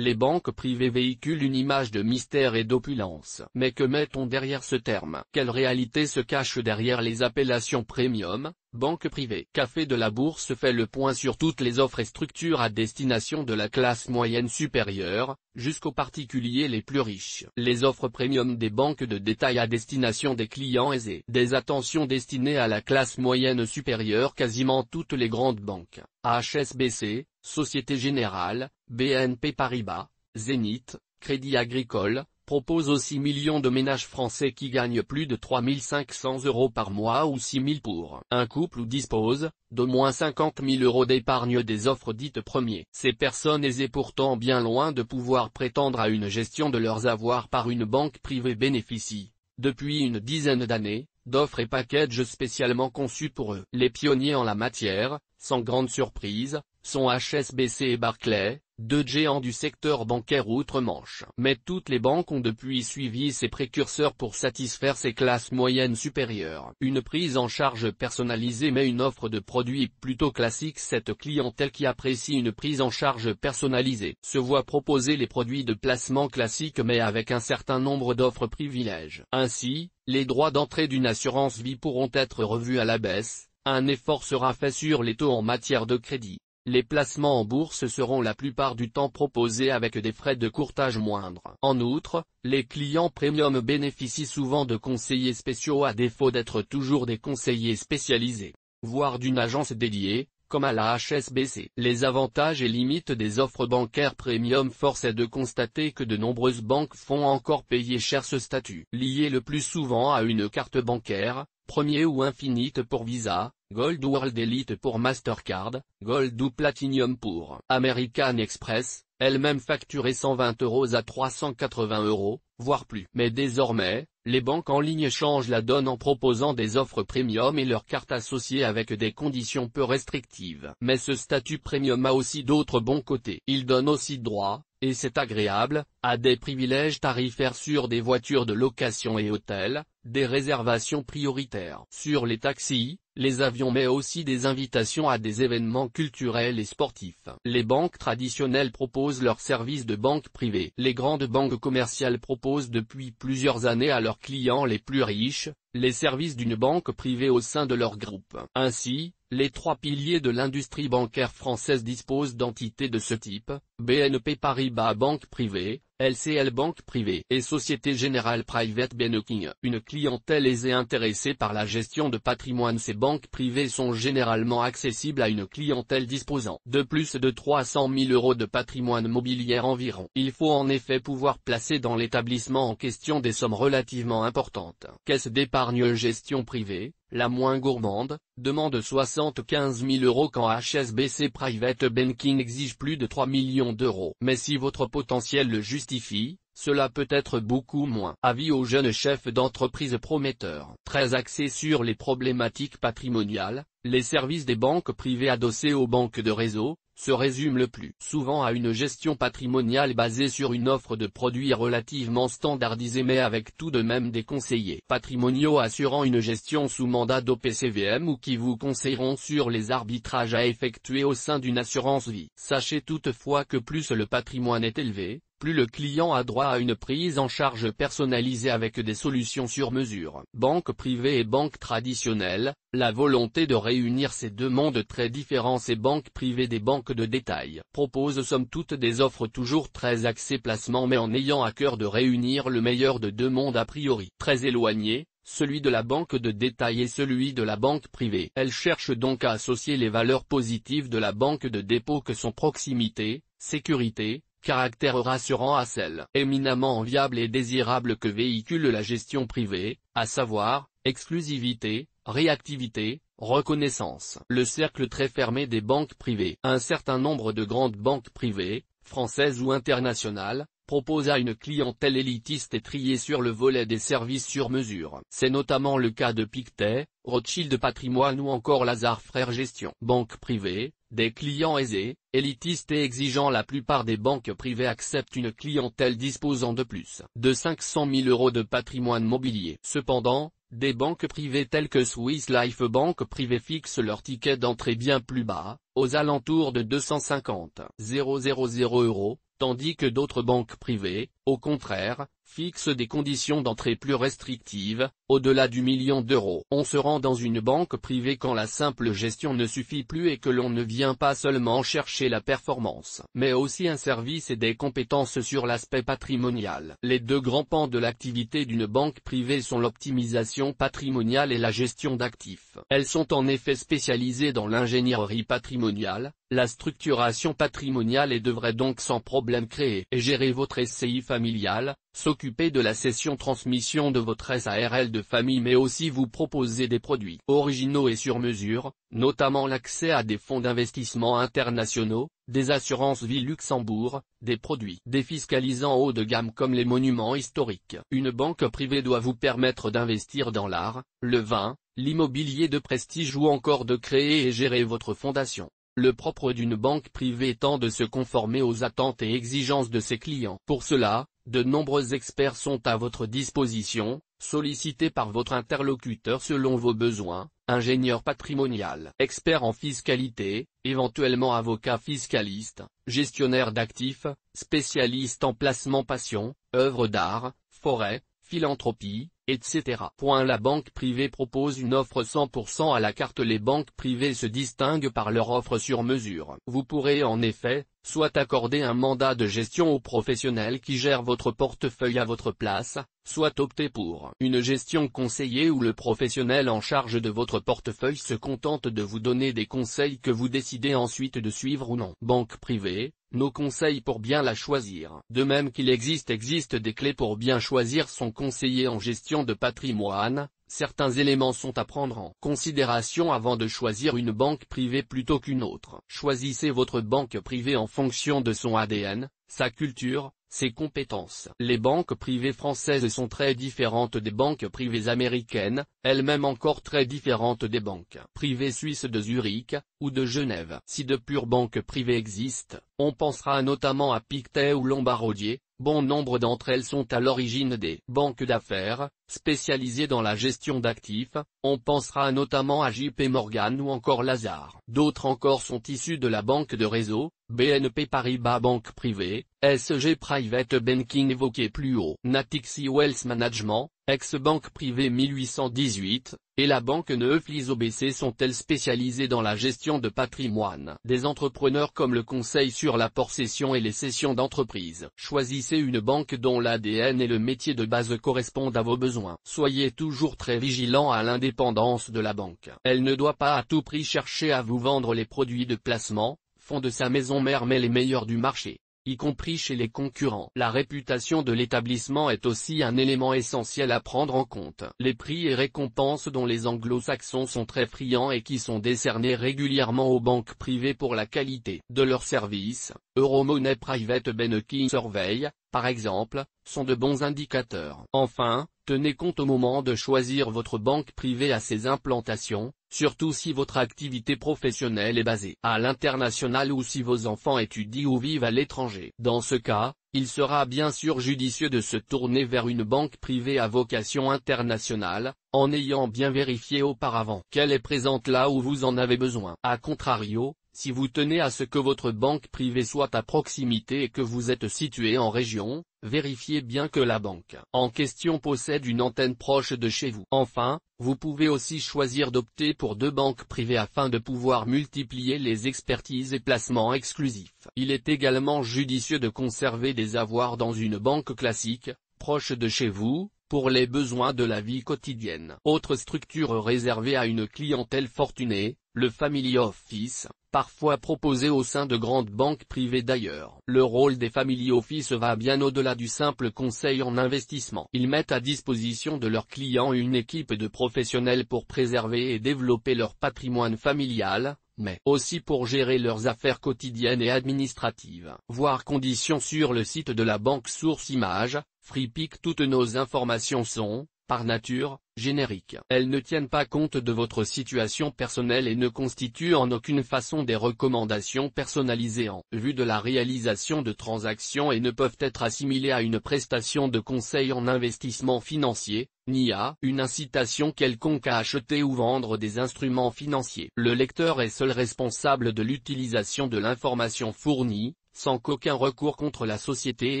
Les banques privées véhiculent une image de mystère et d'opulence. Mais que met-on derrière ce terme? Quelle réalité se cache derrière les appellations premium, banque privée? Café de la Bourse fait le point sur toutes les offres et structures à destination de la classe moyenne supérieure, jusqu'aux particuliers les plus riches. Les offres premium des banques de détail à destination des clients aisés. Des attentions destinées à la classe moyenne supérieure. Quasiment toutes les grandes banques, HSBC, Société Générale, BNP Paribas, Zénith, Crédit Agricole, proposent aussi millions de ménages français qui gagnent plus de 3 500 € par mois ou 6 000 pour un couple ou disposent, d'au moins 50 000 € d'épargne. Des offres dites premiers. Ces personnes aisées pourtant bien loin de pouvoir prétendre à une gestion de leurs avoirs par une banque privée bénéficient, depuis une dizaine d'années, d'offres et packages spécialement conçus pour eux. Les pionniers en la matière, sans grande surprise, sont HSBC et Barclays, deux géants du secteur bancaire outre-Manche. Mais toutes les banques ont depuis suivi ces précurseurs pour satisfaire ces classes moyennes supérieures. Une prise en charge personnalisée mais une offre de produits plutôt classique. Cette clientèle qui apprécie une prise en charge personnalisée se voit proposer les produits de placement classiques mais avec un certain nombre d'offres privilèges. Ainsi, les droits d'entrée d'une assurance vie pourront être revus à la baisse, un effort sera fait sur les taux en matière de crédit. Les placements en bourse seront la plupart du temps proposés avec des frais de courtage moindres. En outre, les clients premium bénéficient souvent de conseillers spéciaux à défaut d'être toujours des conseillers spécialisés, voire d'une agence dédiée, comme à la HSBC. Les avantages et limites des offres bancaires premium. Force est de constater que de nombreuses banques font encore payer cher ce statut. Lié le plus souvent à une carte bancaire, Premier ou Infinite pour Visa, Gold ou World Elite pour Mastercard, Gold ou Platinum pour American Express, elle-même facturée 120 € à 380 €, voire plus. Mais désormais, les banques en ligne changent la donne en proposant des offres premium et leurs cartes associées avec des conditions peu restrictives. Mais ce statut premium a aussi d'autres bons côtés. Il donne aussi droit, et c'est agréable, à des privilèges tarifaires sur des voitures de location et hôtels, des réservations prioritaires sur les taxis, les avions mais aussi des invitations à des événements culturels et sportifs. Les banques traditionnelles proposent leurs services de banque privée. Les grandes banques commerciales proposent depuis plusieurs années à leurs clients les plus riches, les services d'une banque privée au sein de leur groupe. Ainsi, les trois piliers de l'industrie bancaire française disposent d'entités de ce type, BNP Paribas Banque Privée, LCL Banque Privée et Société Générale Private Banking. Une clientèle aisée intéressée par la gestion de patrimoine. Ces banques privées sont généralement accessibles à une clientèle disposant de plus de 300 000 € de patrimoine mobilier environ. Il faut en effet pouvoir placer dans l'établissement en question des sommes relativement importantes. Caisse d'épargne gestion privée, la moins gourmande, demande 75 000 € quand HSBC Private Banking exige plus de 3 millions d'euros. Mais si votre potentiel le justifie, cela peut être beaucoup moins. Avis aux jeunes chefs d'entreprise prometteurs. Très axés sur les problématiques patrimoniales, les services des banques privées adossées aux banques de réseau, se résument le plus souvent à une gestion patrimoniale basée sur une offre de produits relativement standardisée mais avec tout de même des conseillers patrimoniaux assurant une gestion sous mandat d'OPCVM ou qui vous conseilleront sur les arbitrages à effectuer au sein d'une assurance vie. Sachez toutefois que plus le patrimoine est élevé, plus le client a droit à une prise en charge personnalisée avec des solutions sur mesure. Banque privée et banque traditionnelle, la volonté de réunir ces deux mondes très différents. Ces banques privées des banques de détail proposent somme toute des offres toujours très axées placement mais en ayant à cœur de réunir le meilleur de deux mondes a priori très éloignés, celui de la banque de détail et celui de la banque privée. Elles cherchent donc à associer les valeurs positives de la banque de dépôt que sont proximité, sécurité, caractère rassurant à celle éminemment enviable et désirable que véhicule la gestion privée, à savoir, exclusivité, réactivité, reconnaissance. Le cercle très fermé des banques privées. Un certain nombre de grandes banques privées, françaises ou internationales, proposent à une clientèle élitiste et triée sur le volet des services sur mesure. C'est notamment le cas de Pictet, Rothschild Patrimoine ou encore Lazare Frères Gestion. Banque privée, des clients aisés, élitistes et exigeants. La plupart des banques privées acceptent une clientèle disposant de plus de 500 000 € de patrimoine mobilier. Cependant, des banques privées telles que Swiss Life Banque Privée fixent leur ticket d'entrée bien plus bas, aux alentours de 250 000 €, tandis que d'autres banques privées, au contraire, fixent des conditions d'entrée plus restrictives, au-delà du million d'euros. On se rend dans une banque privée quand la simple gestion ne suffit plus et que l'on ne vient pas seulement chercher la performance, mais aussi un service et des compétences sur l'aspect patrimonial. Les deux grands pans de l'activité d'une banque privée sont l'optimisation patrimoniale et la gestion d'actifs. Elles sont en effet spécialisées dans l'ingénierie patrimoniale, la structuration patrimoniale et devraient donc sans problème créer et gérer votre SCI familiale, s'occuper de la cession-transmission de votre SARL de famille mais aussi vous proposer des produits originaux et sur mesure, notamment l'accès à des fonds d'investissement internationaux, des assurances vie Luxembourg, des produits défiscalisants haut de gamme comme les monuments historiques. Une banque privée doit vous permettre d'investir dans l'art, le vin, l'immobilier de prestige ou encore de créer et gérer votre fondation. Le propre d'une banque privée étant de se conformer aux attentes et exigences de ses clients. Pour cela, de nombreux experts sont à votre disposition, sollicités par votre interlocuteur selon vos besoins, ingénieur patrimonial, expert en fiscalité, éventuellement avocat fiscaliste, gestionnaire d'actifs, spécialiste en placement passion, œuvres d'art, forêt, philanthropie, etc. La banque privée propose une offre 100% à la carte. Les banques privées se distinguent par leur offre sur mesure. Vous pourrez en effet, soit accorder un mandat de gestion au professionnel qui gère votre portefeuille à votre place, soit opter pour une gestion conseillée où le professionnel en charge de votre portefeuille se contente de vous donner des conseils que vous décidez ensuite de suivre ou non. Banque privée, nos conseils pour bien la choisir. De même qu'il existe des clés pour bien choisir son conseiller en gestion de patrimoine, certains éléments sont à prendre en considération avant de choisir une banque privée plutôt qu'une autre. Choisissez votre banque privée en fonction de son ADN, sa culture, ses compétences. Les banques privées françaises sont très différentes des banques privées américaines, elles-mêmes encore très différentes des banques privées suisses de Zurich, ou de Genève. Si de pures banques privées existent, on pensera notamment à Pictet ou Lombardier. Bon nombre d'entre elles sont à l'origine des banques d'affaires, spécialisées dans la gestion d'actifs, on pensera notamment à JP Morgan ou encore Lazard. D'autres encore sont issues de la banque de réseau, BNP Paribas banque privée, SG Private Banking évoqué plus haut, Natixi Wealth Management, ex-banque privée 1818, et la banque Neuflize OBC sont-elles spécialisées dans la gestion de patrimoine des entrepreneurs comme le conseil sur la possession et les cessions d'entreprises. Choisissez une banque dont l'ADN et le métier de base correspondent à vos besoins. Soyez toujours très vigilant à l'indépendance de la banque. Elle ne doit pas à tout prix chercher à vous vendre les produits de placement, fonds de sa maison mère mais les meilleurs du marché, y compris chez les concurrents. La réputation de l'établissement est aussi un élément essentiel à prendre en compte. Les prix et récompenses dont les anglo-saxons sont très friands et qui sont décernés régulièrement aux banques privées pour la qualité de leurs services, Euromoney Private Banking Survey, par exemple, sont de bons indicateurs. Enfin, tenez compte au moment de choisir votre banque privée à ses implantations, surtout si votre activité professionnelle est basée à l'international ou si vos enfants étudient ou vivent à l'étranger. Dans ce cas, il sera bien sûr judicieux de se tourner vers une banque privée à vocation internationale, en ayant bien vérifié auparavant qu'elle est présente là où vous en avez besoin. A contrario, si vous tenez à ce que votre banque privée soit à proximité et que vous êtes situé en région, vérifiez bien que la banque en question possède une antenne proche de chez vous. Enfin, vous pouvez aussi choisir d'opter pour deux banques privées afin de pouvoir multiplier les expertises et placements exclusifs. Il est également judicieux de conserver des avoirs dans une banque classique, proche de chez vous, pour les besoins de la vie quotidienne. Autre structure réservée à une clientèle fortunée, le Family Office, parfois proposé au sein de grandes banques privées d'ailleurs. Le rôle des Family Office va bien au-delà du simple conseil en investissement. Ils mettent à disposition de leurs clients une équipe de professionnels pour préserver et développer leur patrimoine familial, mais aussi pour gérer leurs affaires quotidiennes et administratives. Voir conditions sur le site de la banque source image, FreePic. Toutes nos informations sont, par nature, génériques. Elles ne tiennent pas compte de votre situation personnelle et ne constituent en aucune façon des recommandations personnalisées en vue de la réalisation de transactions et ne peuvent être assimilées à une prestation de conseil en investissement financier, ni à une incitation quelconque à acheter ou vendre des instruments financiers. Le lecteur est seul responsable de l'utilisation de l'information fournie, sans qu'aucun recours contre la société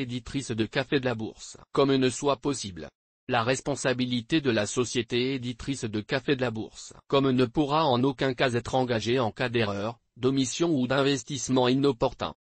éditrice de Café de la Bourse comme ne soit possible. La responsabilité de la société éditrice de Café de la Bourse comme ne pourra en aucun cas être engagée en cas d'erreur, d'omission ou d'investissement inopportun.